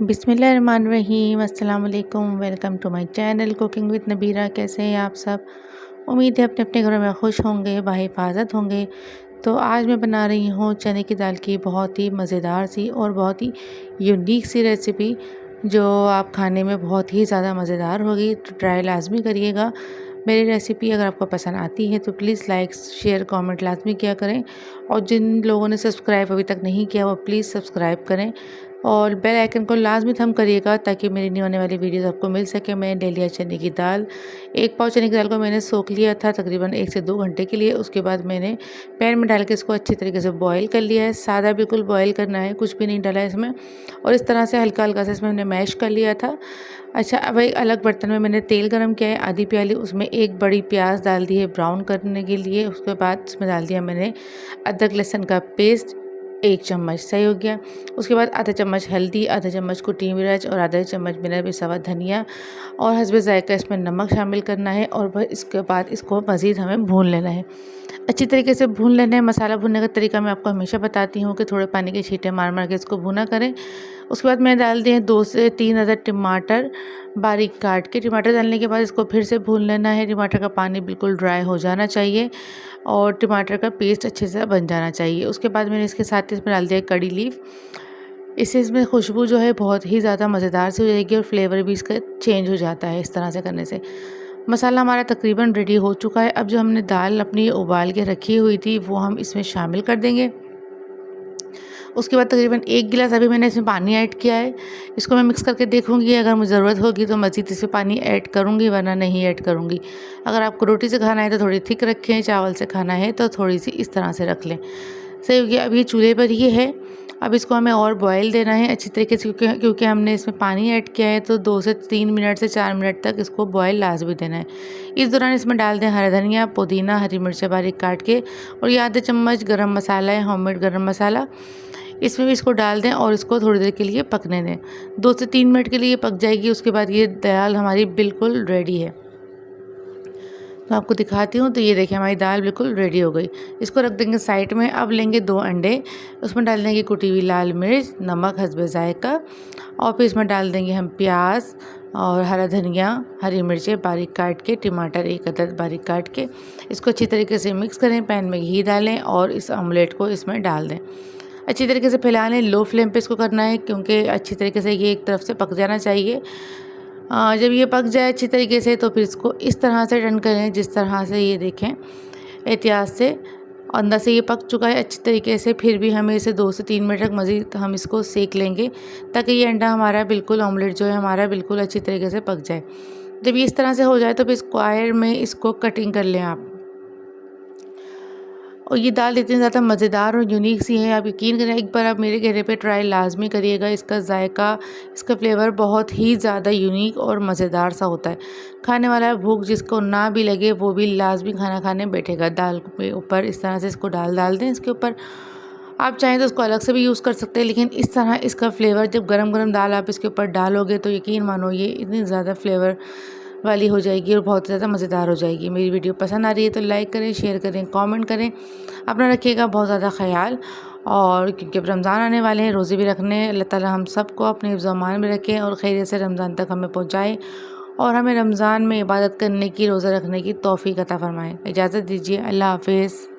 बिस्मिल्लाहिर्रहमानिर्रहीम, अस्सलाम वालेकुम। Welcome to my channel cooking with Nabira. कैसे हैं आप सब? उम्मीद है अपने अपने घरों में खुश होंगे, बाहिफाजत होंगे। तो आज मैं बना रही हूँ चने की दाल की बहुत ही मज़ेदार सी और बहुत ही यूनिक सी रेसिपी, जो आप खाने में बहुत ही ज़्यादा मज़ेदार होगी। तो ट्राई लाजमी करिएगा। मेरी रेसिपी अगर आपको पसंद आती है तो प्लीज़ लाइक शेयर कमेंट लाजमी किया करें, और जिन लोगों ने सब्सक्राइब अभी तक नहीं किया वो प्लीज़ सब्सक्राइब करें और बेल आइकन को लाजमी थम करिएगा ताकि मेरी न्यू आने वाली वीडियोस आपको मिल सके। मैंने ले लिया चने की दाल, एक पाव चने की दाल को मैंने सोख लिया था तकरीबन 1 से 2 घंटे के लिए। उसके बाद मैंने पैन में डाल के इसको अच्छी तरीके से बॉईल कर लिया है। सादा बिल्कुल बॉईल करना है, कुछ भी नहीं डाला है इसमें। और इस तरह से हल्का हल्का सा इसमें मैंने मैश कर लिया था। अच्छा, अब एक अलग बर्तन में मैंने तेल गरम किया है, आधी प्याली, उसमें एक बड़ी प्याज डाल दी है ब्राउन करने के लिए। उसके बाद इसमें डाल दिया मैंने अदरक लहसुन का पेस्ट, 1 चम्मच, सही हो गया। उसके बाद आधा चम्मच हल्दी, आधा चम्मच कुटी मिर्च और आधा चम्मच मेरा पिसा हुआ धनिया और हस्बे ज़ायका इसमें नमक शामिल करना है। और फिर इसके बाद इसको मज़ीद हमें भून लेना है, अच्छी तरीके से भून लेना है। मसाला भूनने का तरीका मैं आपको हमेशा बताती हूँ कि थोड़े पानी के छींटे मार मार के इसको भुना करें। उसके बाद मैंने डाल दिए 2 से 3 अदद टमाटर बारीक काट के। टमाटर डालने के बाद इसको फिर से भून लेना है। टमाटर का पानी बिल्कुल ड्राई हो जाना चाहिए और टमाटर का पेस्ट अच्छे से बन जाना चाहिए। उसके बाद मैंने इसके साथ इसमें डाल दिया कड़ी लीफ। इससे इसमें खुशबू जो है बहुत ही ज़्यादा मज़ेदार सी हो जाएगी और फ्लेवर भी इसका चेंज हो जाता है इस तरह से करने से। मसाला हमारा तकरीबन रेडी हो चुका है। अब जो हमने दाल अपनी उबाल के रखी हुई थी वो हम इसमें शामिल कर देंगे। उसके बाद तकरीबन 1 गिलास अभी मैंने इसमें पानी ऐड किया है। इसको मैं मिक्स करके देखूंगी, अगर मुझे ज़रूरत होगी तो मज़ीद इसमें पानी ऐड करूंगी, वरना नहीं ऐड करूंगी। अगर आपको रोटी से खाना है तो थोड़ी थिक रखें, चावल से खाना है तो थोड़ी सी इस तरह से रख लें। सही हो गया। अब ये चूल्हे पर ही है। अब इसको हमें और बॉयल देना है अच्छी तरीके से, क्योंकि हमने इसमें पानी ऐड किया है तो 2 से 3 मिनट से 4 मिनट तक इसको बॉयल लाजमी देना है। इस दौरान इसमें डाल दें हरा धनिया, पुदीना, हरी मिर्च बारीक काट के, और ये आधा चम्मच गरम मसाला है, होममेड गरम मसाला, इसमें भी इसको डाल दें और इसको थोड़ी देर के लिए पकने दें। 2 से 3 मिनट के लिए पक जाएगी। उसके बाद ये दाल हमारी बिल्कुल रेडी है। तो आपको दिखाती हूँ। तो ये देखिए हमारी दाल बिल्कुल रेडी हो गई। इसको रख देंगे साइड में। अब लेंगे 2 अंडे, उसमें डाल देंगे कुटी हुई लाल मिर्च, नमक हस्बे ज़ायका, और फिर इसमें डाल देंगे हम प्याज और हरा धनिया, हरी मिर्चें बारीक काट के, टमाटर 1 अदद बारीक काट के। इसको अच्छी तरीके से मिक्स करें, पैन में घी डालें और इस ऑमलेट को इसमें डाल दें। अच्छी तरीके से फैला लें। लो फ्लेम पे इसको करना है क्योंकि अच्छी तरीके से ये एक तरफ से पक जाना चाहिए। जब ये पक जाए अच्छी तरीके से तो फिर इसको इस तरह से टर्न करें जिस तरह से ये देखें एहतियात से अंदर से ये पक चुका है अच्छी तरीके से। फिर भी हमें इसे 2 से 3 मिनट तक मज़ीद हम इसको सेक लेंगे ताकि ये अंडा हमारा बिल्कुल, ऑमलेट जो है हमारा बिल्कुल अच्छी तरीके से पक जाए। जब ये इस तरह से हो जाए तो फिर स्क्वायर में इसको कटिंग कर लें आप। और ये दाल इतनी ज़्यादा मज़ेदार और यूनिक सी है, आप यकीन करें, एक बार आप मेरे चेहरे पे ट्राई लाजमी करिएगा। इसका जायका, इसका फ्लेवर बहुत ही ज़्यादा यूनिक और मज़ेदार सा होता है। खाने वाला भूख जिसको ना भी लगे वो भी लाजमी खाना खाने बैठेगा। दाल के ऊपर इस तरह से इसको डाल दें इसके ऊपर। आप चाहें तो इसको अलग से भी यूज़ कर सकते हैं, लेकिन इस तरह इसका फ्लेवर जब गरम गरम दाल आप इसके ऊपर डालोगे तो यकीन मानो ये इतनी ज़्यादा फ्लेवर वाली हो जाएगी और बहुत ज़्यादा मज़ेदार हो जाएगी। मेरी वीडियो पसंद आ रही है तो लाइक करें, शेयर करें, कमेंट करें। अपना रखिएगा बहुत ज़्यादा ख्याल, और क्योंकि अब रमज़ान आने वाले हैं, रोज़े भी रखने हैं। अल्लाह ताला हम सबको अपने हिफ्ज़ अमान में रखें और खैरियत से रमज़ान तक हमें पहुँचाए और हमें रमज़ान में इबादत करने की, रोज़ा रखने की तौफ़ीक अता फ़रमाएँ। इजाज़त दीजिए। अल्लाह हाफ़िज़।